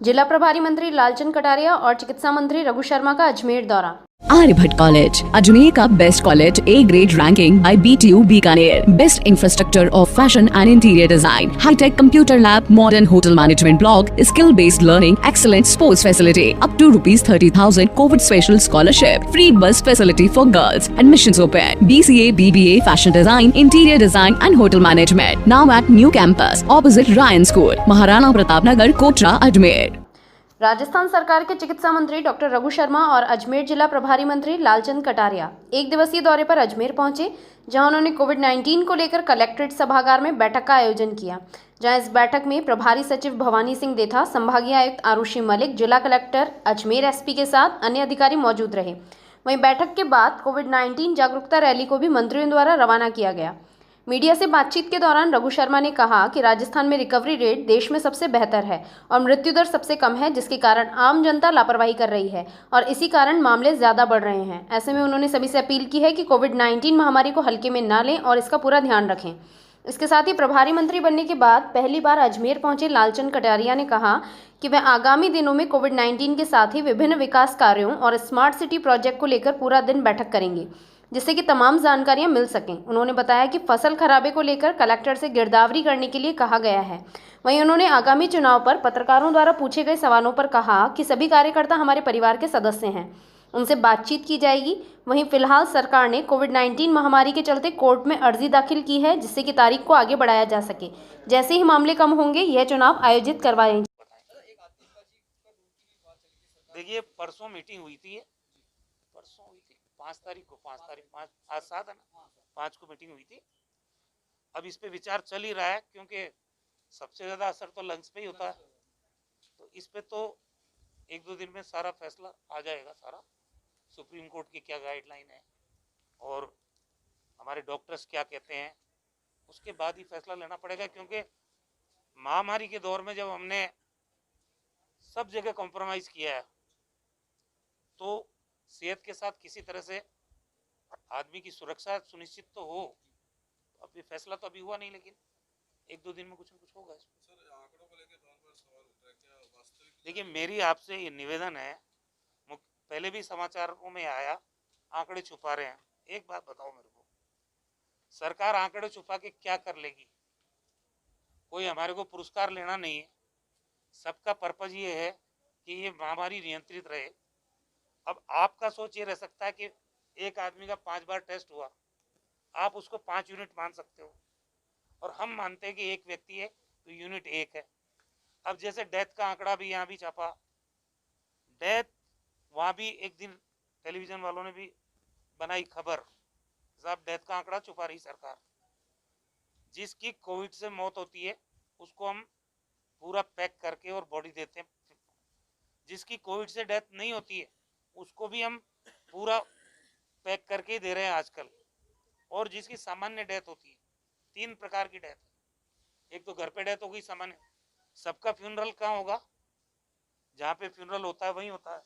जिला प्रभारी मंत्री लालचंद कटारिया और चिकित्सा मंत्री रघु शर्मा का अजमेर दौरा। आर्यभट्ट कॉलेज, अजमेर का best college, A grade ranking by BTU Bikaner, best infrastructure of fashion and interior design, hitech computer lab, modern hotel management block, skill based learning, excellent sports facility, up to ₹30,000 COVID special scholarship, free bus facility for girls, admissions open, BCA, BBA, fashion design, interior design and hotel management, now at new campus opposite Ryan school, Maharana Pratap Nagar, Kotra, Ajmer. Rajasthan सरकार के चिकित्सा मंत्री doctor Raghu Sharma और अजमेर जिला प्रभारी मंत्री लालचंद कटारिया एक दिवसीय दौरे पर अजमेर पहुंचे, जहां उन्होंने कोविड-19 को लेकर कलेक्ट्रेट सभागार में बैठक का आयोजन किया। जहां इस बैठक में प्रभारी सचिव भवानी सिंह देथा, संभागीय आयुक्त आरुषि मलिक, जिला कलेक्टर अजमेर SP के साथ अन्य अधिकारी मौजूद रहे। वहीं बैठक के बाद कोविड-19 जागरूकता रैली को भी मंत्रियों द्वारा रवाना किया गया। मीडिया से बातचीत के दौरान रघु शर्मा ने कहा कि राजस्थान में रिकवरी रेट देश में सबसे बेहतर है और मृत्यु दर सबसे कम है, जिसके कारण आम जनता लापरवाही कर रही है और इसी कारण मामले ज़्यादा बढ़ रहे हैं। ऐसे में उन्होंने सभी से अपील की है कि कोविड-19 महामारी को हल्के में ना लें और इसका पूरा ध्यान रखें। इसके साथ ही प्रभारी मंत्री बनने के बाद पहली बार अजमेर पहुंचे लालचंद कटारिया ने कहा कि वह आगामी दिनों में कोविड-19 के साथ ही विभिन्न विकास कार्यों और स्मार्ट सिटी प्रोजेक्ट को लेकर पूरा दिन बैठक करेंगे, जिससे कि तमाम जानकारियां मिल सकें। उन्होंने बताया कि फसल खराबे को लेकर कलेक्टर से गिरदावरी करने के लिए कहा गया है। वहीं उन्होंने आगामी चुनाव पर पत्रकारों द्वारा पूछे गए सवालों पर कहा कि सभी कार्यकर्ता हमारे परिवार के सदस्य हैं, उनसे बातचीत की जाएगी। वहीं फिलहाल सरकार ने कोविड-19 महामारी के चलते कोर्ट में अर्जी दाखिल की है, जिससे कि तारीख को आगे बढ़ाया जा सके। जैसे ही मामले कम होंगे, यह चुनाव आयोजित करवाएंगे। देखिए, परसों मीटिंग हुई थी, 5 तारीख को, 5 आज 7 है ना, 5 को मीटिंग हुई थी। अब इस पे विचार चल ही रहा है, क्योंकि सबसे ज्यादा असर तो लंग्स पे ही होता है। तो इस पे तो 1-2 दिन में सारा फैसला आ जाएगा। सारा सुप्रीम कोर्ट की क्या गाइडलाइन है और हमारे डॉक्टर्स क्या कहते हैं, उसके बाद ही फैसला लेना पड़ेगा। क्योंकि महामारी के दौर में जब हमने सब जगह कॉम्प्रोमाइज किया है, तो सेहत के साथ किसी तरह से आदमी की सुरक्षा सुनिश्चित तो हो। अभी फैसला तो अभी हुआ नहीं, लेकिन 1-2 दिन में कुछ न कुछ होगा। आंकड़ों को लेकर बार-बार सवाल उठ रहा है, क्या वास्तविक? देखिए, मेरी आपसे ये निवेदन है, पहले भी समाचारों में आया, आंकड़े छुपा रहे हैं। एक बात बताओ मेरे को, सरकार आंकड़े छुपा के क्या कर लेगी? कोई हमारे को पुरस्कार लेना नहीं है। सबका पर्पज ये है कि ये महामारी नियंत्रित रहे। अब आपका सोच ये रह सकता है कि एक आदमी का 5 बार टेस्ट हुआ, आप उसको 5 यूनिट मान सकते हो, और हम मानते हैं कि एक व्यक्ति है तो यूनिट 1 है। अब जैसे डेथ का आंकड़ा भी यहाँ भी छापा, डेथ वहाँ भी एक दिन टेलीविजन वालों ने भी बनाई खबर, साहब डेथ का आंकड़ा छुपा रही सरकार। जिसकी कोविड से मौत होती है उसको हम पूरा पैक करके और बॉडी देते हैं। जिसकी कोविड से डेथ नहीं होती है उसको भी हम पूरा पैक करके दे रहे हैं आजकल। और जिसकी सामान्य डेथ होती है, 3 प्रकार की डेथ, एक तो घर पे डेथ हो गई सामान्य, सबका फ्यूनरल कहाँ होगा? जहाँ पे फ्यूनरल होता है वहीं होता है।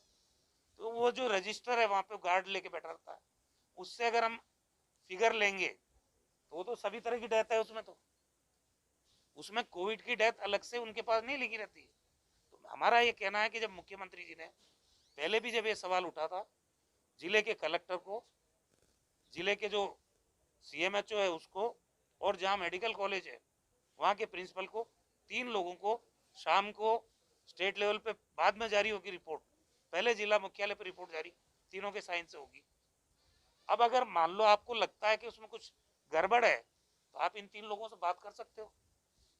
तो वो जो रजिस्टर है वहाँ पे गार्ड लेके बैठा रहता है, उससे अगर हम फिगर लेंगे तो वो तो सभी तरह की डेथ है। उसमें कोविड की डेथ अलग से उनके पास नहीं लिखी रहती है। तो हमारा ये कहना है कि जब मुख्यमंत्री जी ने पहले भी जब ये सवाल उठा था, जिले के कलेक्टर को, जिले के जो CMHO है उसको, और जहाँ मेडिकल कॉलेज है वहाँ के प्रिंसिपल को, 3 लोगों को शाम को स्टेट लेवल पे बाद में जारी होगी रिपोर्ट, पहले जिला मुख्यालय पर रिपोर्ट जारी तीनों के साइन से होगी। अब अगर मान लो आपको लगता है कि उसमें कुछ गड़बड़ है तो आप इन 3 लोगों से बात कर सकते हो।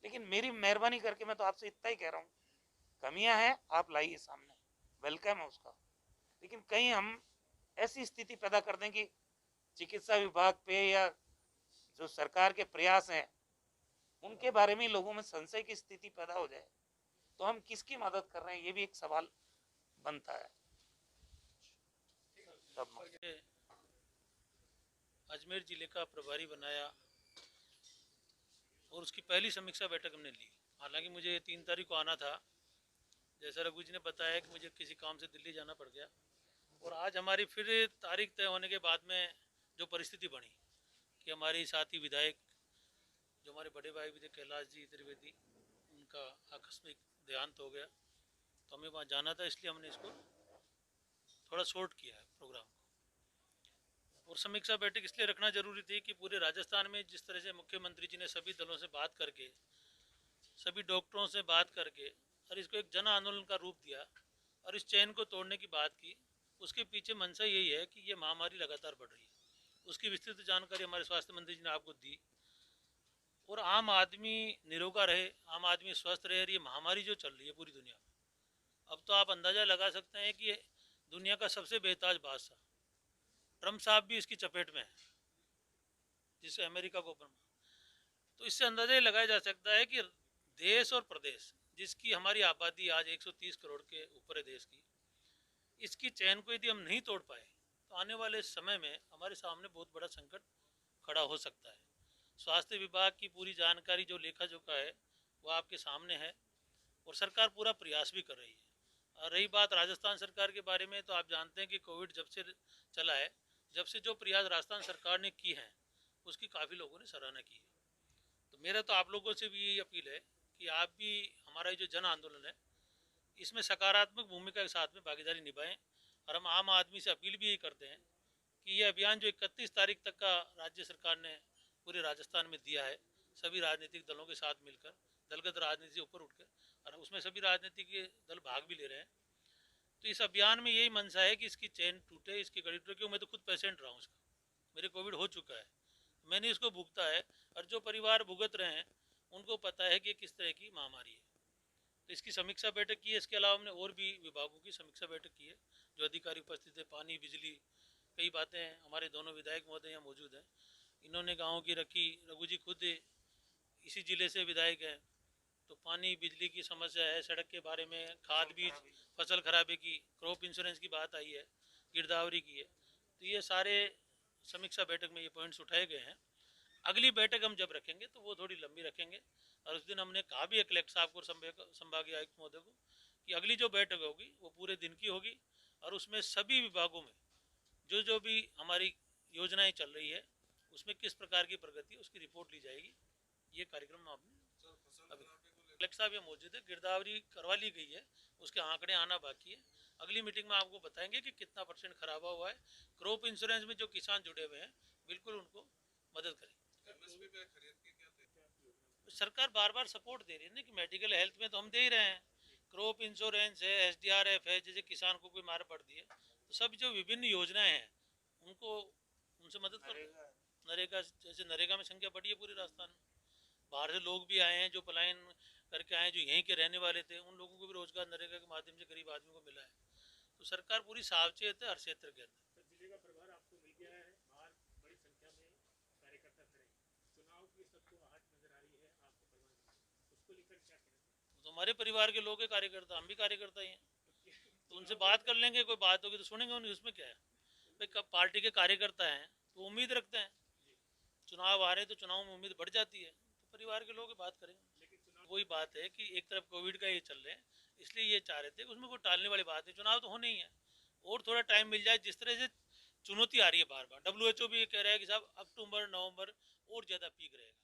लेकिन मेरी मेहरबानी करके मैं तो आपसे इतना ही कह रहा हूँ, कमियां हैं आप लाइए सामने, वेलकम है उसका। लेकिन कहीं हम ऐसी स्थिति पैदा कर दें कि चिकित्सा विभाग पे या जो सरकार के प्रयास हैं उनके बारे में लोगों में संशय की स्थिति पैदा हो जाए, तो हम किसकी मदद कर रहे हैं, ये भी एक सवाल बनता है। अजमेर जिले का प्रभारी बनाया और उसकी पहली समीक्षा बैठक हमने ली। हालांकि मुझे 3 तारीख को आना था, जैसा रघु जी ने बताया कि मुझे किसी काम से दिल्ली जाना पड़ गया, और आज हमारी फिर तारीख तय होने के बाद में जो परिस्थिति बनी कि हमारे साथी विधायक जो हमारे बड़े भाई भी थे कैलाश जी त्रिवेदी, उनका आकस्मिक देहांत हो गया। तो हमें वहाँ जाना था, इसलिए हमने इसको थोड़ा शॉर्ट किया है प्रोग्राम को। और समीक्षा बैठक इसलिए रखना जरूरी थी कि पूरे राजस्थान में जिस तरह से मुख्यमंत्री जी ने सभी दलों से बात करके, सभी डॉक्टरों से बात करके और इसको एक जन आंदोलन का रूप दिया और इस चैन को तोड़ने की बात की, उसके पीछे मंशा यही है कि ये महामारी लगातार बढ़ रही है। उसकी विस्तृत जानकारी हमारे स्वास्थ्य मंत्री जी ने आपको दी और आम आदमी निरोगा रहे, आम आदमी स्वस्थ रहे। ये महामारी जो चल रही है पूरी दुनिया में, अब तो आप अंदाज़ा लगा सकते हैं कि दुनिया का सबसे बेताज बादशाह ट्रम्प साहब भी इसकी चपेट में है, जिसे अमेरिका को बना। तो इससे अंदाज़ा ये लगाया जा सकता है कि देश और प्रदेश, जिसकी हमारी आबादी आज 130 करोड़ के ऊपर है देश की, इसकी चैन को यदि हम नहीं तोड़ पाए तो आने वाले समय में हमारे सामने बहुत बड़ा संकट खड़ा हो सकता है। स्वास्थ्य विभाग की पूरी जानकारी जो लेखा जोखा है वो आपके सामने है और सरकार पूरा प्रयास भी कर रही है। और रही बात राजस्थान सरकार के बारे में, तो आप जानते हैं कि कोविड जब से चला है, जब से जो प्रयास राजस्थान सरकार ने की हैं उसकी काफ़ी लोगों ने सराहना की है। तो मेरा तो आप लोगों से भी यही अपील है कि आप भी हमारा ये जो जन आंदोलन है इसमें सकारात्मक भूमिका के साथ में भागीदारी निभाएं। और हम आम आदमी से अपील भी यही करते हैं कि ये अभियान जो 31 तारीख तक का राज्य सरकार ने पूरे राजस्थान में दिया है, सभी राजनीतिक दलों के साथ मिलकर, दलगत राजनीति से ऊपर उठकर, और उसमें सभी राजनीतिक दल भाग भी ले रहे हैं। तो इस अभियान में यही मंशा है कि इसकी चैन टूटे, इसकी कड़ी टूटे। क्यों, मैं तो खुद पेशेंट रहा हूँ इसका, मेरे कोविड हो चुका है, मैंने इसको भुगता है और जो परिवार भुगत रहे हैं उनको पता है कि किस तरह की महामारी है। तो इसकी समीक्षा बैठक की है। इसके अलावा हमने और भी विभागों की समीक्षा बैठक की है, जो अधिकारी उपस्थित है। पानी, बिजली, कई बातें हैं। हमारे दोनों विधायक महोदय यहाँ मौजूद हैं, इन्होंने गाँव की रखी। रघु जी खुद इसी ज़िले से विधायक हैं। तो पानी, बिजली की समस्या है, सड़क के बारे में, खाद बीज, फसल खराबे की, क्रॉप इंश्योरेंस की बात आई है, गिरदावरी की है। तो ये सारे समीक्षा बैठक में ये पॉइंट्स उठाए गए हैं। अगली बैठक हम जब रखेंगे तो वो थोड़ी लंबी रखेंगे और उस दिन हमने कहा भी है कलेक्टर साहब को, संभागीय आयुक्त महोदय को, कि अगली जो बैठक होगी वो पूरे दिन की होगी और उसमें सभी विभागों में जो भी हमारी योजनाएं चल रही है उसमें किस प्रकार की प्रगति है उसकी रिपोर्ट ली जाएगी। ये कार्यक्रम आपने अभी कलेक्टर साहब ये मौजूद है। गिरदावरी करवा ली गई है, उसके आंकड़े आना बाकी है। अगली मीटिंग में आपको बताएंगे कि कितना % खराबा हुआ है। क्रॉप इंश्योरेंस में जो किसान जुड़े हुए हैं बिल्कुल उनको मदद करें। एमएसपी पे खरीद की क्या तय? सरकार बार बार सपोर्ट दे रही है ना, कि मेडिकल हेल्थ में तो हम दे ही रहे हैं, क्रॉप इंश्योरेंस है, SDRF है, जैसे किसान को कोई मार पड़ती है तो सब जो विभिन्न योजनाएं हैं उनको, उनसे मदद करो। नरेगा, जैसे नरेगा में संख्या बढ़ी है पूरे राजस्थान में, बाहर से लोग भी आए हैं जो पलायन करके आए, जो यहीं के रहने वाले थे, उन लोगों को भी रोजगार नरेगा के माध्यम से गरीब आदमी को मिला है। तो सरकार पूरी सावचेत है हर क्षेत्र के अंदर। जिले का प्रभार आपको मिल गया है, बाहर बड़ी संख्या में कार्यकर्ता खड़े हैं, चुनाव की सबको आहट नजर आ रही है आपको प्रभार, उसको लेकर क्या करें? तो हमारे परिवार के लोग हैं कार्यकर्ता, हम भी कार्यकर्ता ही हैं, तो उनसे बात कर लेंगे, कोई बात होगी तो सुनेंगे उन्हें, उसमें क्या है भाई। कब पार्टी के कार्यकर्ता हैं तो उम्मीद रखते हैं, चुनाव आ रहे हैं तो चुनाव में उम्मीद बढ़ जाती है, तो परिवार के लोग बात करेंगे। वही बात है कि एक तरफ कोविड का ये चल रहे हैं, इसलिए ये चाह रहे थे, उसमें कोई टालने वाली बात नहीं, चुनाव तो होने ही है और थोड़ा टाइम मिल जाए। जिस तरह से चुनौती आ रही है बार बार, WHO भी कह रहा है कि साहब अक्टूबर नवंबर और ज़्यादा पीक रहेगा।